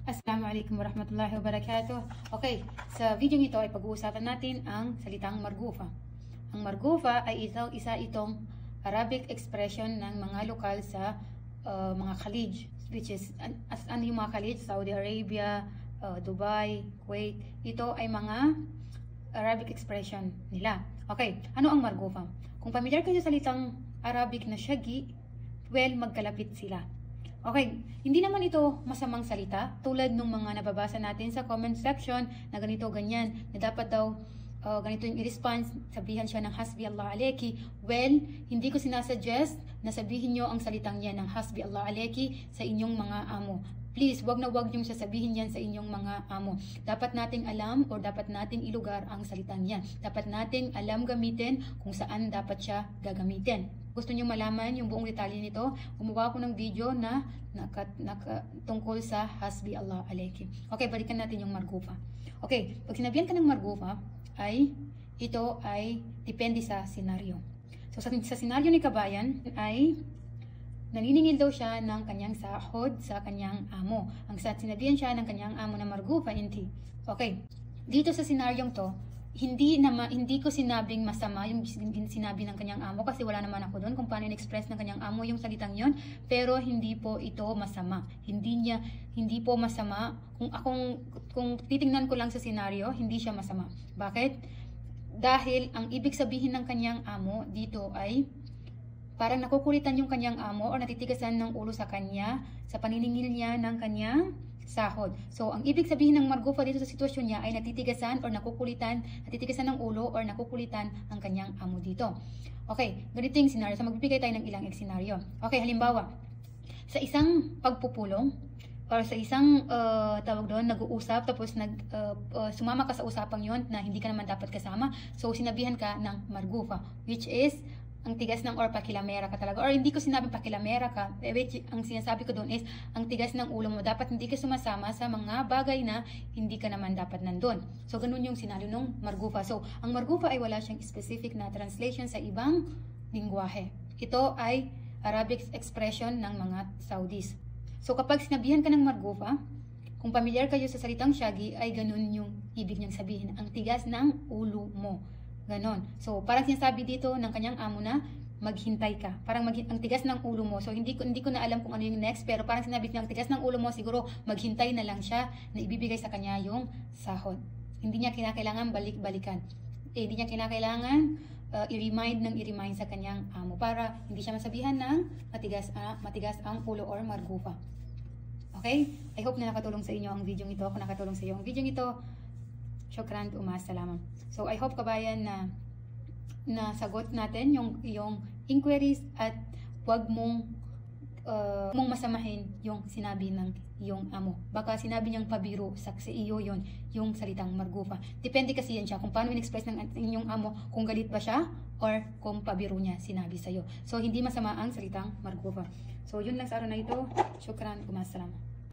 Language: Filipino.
Assalamualaikum warahmatullahi wabarakatuh. Okay, sa video ito ay pag-uusapan natin ang salitang margufa. Ang margufa ay isa itong Arabic expression ng mga lokal sa mga Khalij, which is ano yung mga Khalij? Saudi Arabia, Dubai, Kuwait. Ito ay mga Arabic expression nila. Okay, ano ang margufa? Kung familiar kayo sa salitang Arabic na syagi, well, magkalapit sila. Okay, hindi naman ito masamang salita tulad ng mga nababasa natin sa comment section na ganito, ganyan, na dapat daw ganito yung i-response, sabihan siya ng hasbi Allah aleki. Well, hindi ko sinasuggest na sabihin nyo ang salitang yan ng hasbi Allah aleki sa inyong mga amo. Please, wag na wag yung sasabihin yan sa inyong mga amo. Dapat nating alam o dapat nating ilugar ang salitang yan. Dapat nating alam gamitin kung saan dapat siya gagamitin. Gusto nyo malaman yung buong detalye nito, gumawa ako ng video na tungkol sa hasbi Allah aleki. Okay, balikan natin yung margufa. Okay, pag sinabihan ka ng margufa, ito ay depende sa senaryo. So sa senaryo ni Kabayan ay naniningil daw siya ng kanyang sahod sa kanyang amo. Ang sinabihan siya ng kanyang amo na margufa inti. Okay, dito sa senaryong to, hindi ko sinabing masama yung sinabi ng kanyang amo kasi wala naman ako doon kung paano in-express ng kanyang amo yung salitang yon, pero hindi po ito masama. Hindi po masama kung titingnan ko lang sa senaryo, hindi siya masama. Bakit? Dahil ang ibig sabihin ng kanyang amo dito ay parang nakukulitan yung kanyang amo o natitigasan ng ulo sa kanya sa paniningil niya ng kanyang sahod. So, ang ibig sabihin ng margufa dito sa sitwasyon niya ay natitigasan ng ulo or nakukulitan ang kanyang amo dito. Okay, ganito yung scenario. So, magbibigay tayo ng ilang scenario. Okay, halimbawa, sa isang pagpupulong or sa isang tawag doon, nag-uusap tapos sumama ka sa usapang yon na hindi ka naman dapat kasama. So, sinabihan ka ng margufa, which is ang tigas ng or pakilamera ka talaga. Or hindi ko sinabing pakilamera ka. Ang sinasabi ko doon is ang tigas ng ulo mo. Dapat hindi ka sumasama sa mga bagay na hindi ka naman dapat nandun. So, ganun yung sinalo ng margufa. So, ang margufa ay wala siyang specific na translation sa ibang lingwahe. Ito ay Arabic expression ng mga Saudis. So, kapag sinabihan ka ng margufa, kung familiar kayo sa salitang syagi, ay ganun yung ibig niyang sabihin. Ang tigas ng ulo mo. Ganon. So, parang sinasabi dito ng kanyang amo na maghintay ka. Parang ang tigas ng ulo mo. So, hindi ko na alam kung ano yung next, pero parang sinabi niya ang tigas ng ulo mo, siguro maghintay na lang siya na ibibigay sa kanya yung sahod. Hindi niya kinakailangan balik-balikan. Hindi niya kinakailangan i-remind sa kanyang amo para hindi siya masabihan ng matigas ang ulo or margufa. Okay? I hope na nakatulong sa inyo ang video ito. Kung nakatulong sa iyo ang video ito, syukran, umasalamat. So, I hope kabayan na nasagot natin yung inquiries at wag mong masamahin yung sinabi ng iyong amo. Baka sinabi niyang pabiro sa iyo yon yung salitang margufa. Depende kasi yan siya kung paano in-express ng inyong amo, kung galit ba siya or kung pabiro niya sinabi sa iyo. So, hindi masama ang salitang margufa. So, yun lang sa araw na ito. Syukran, umasalamat.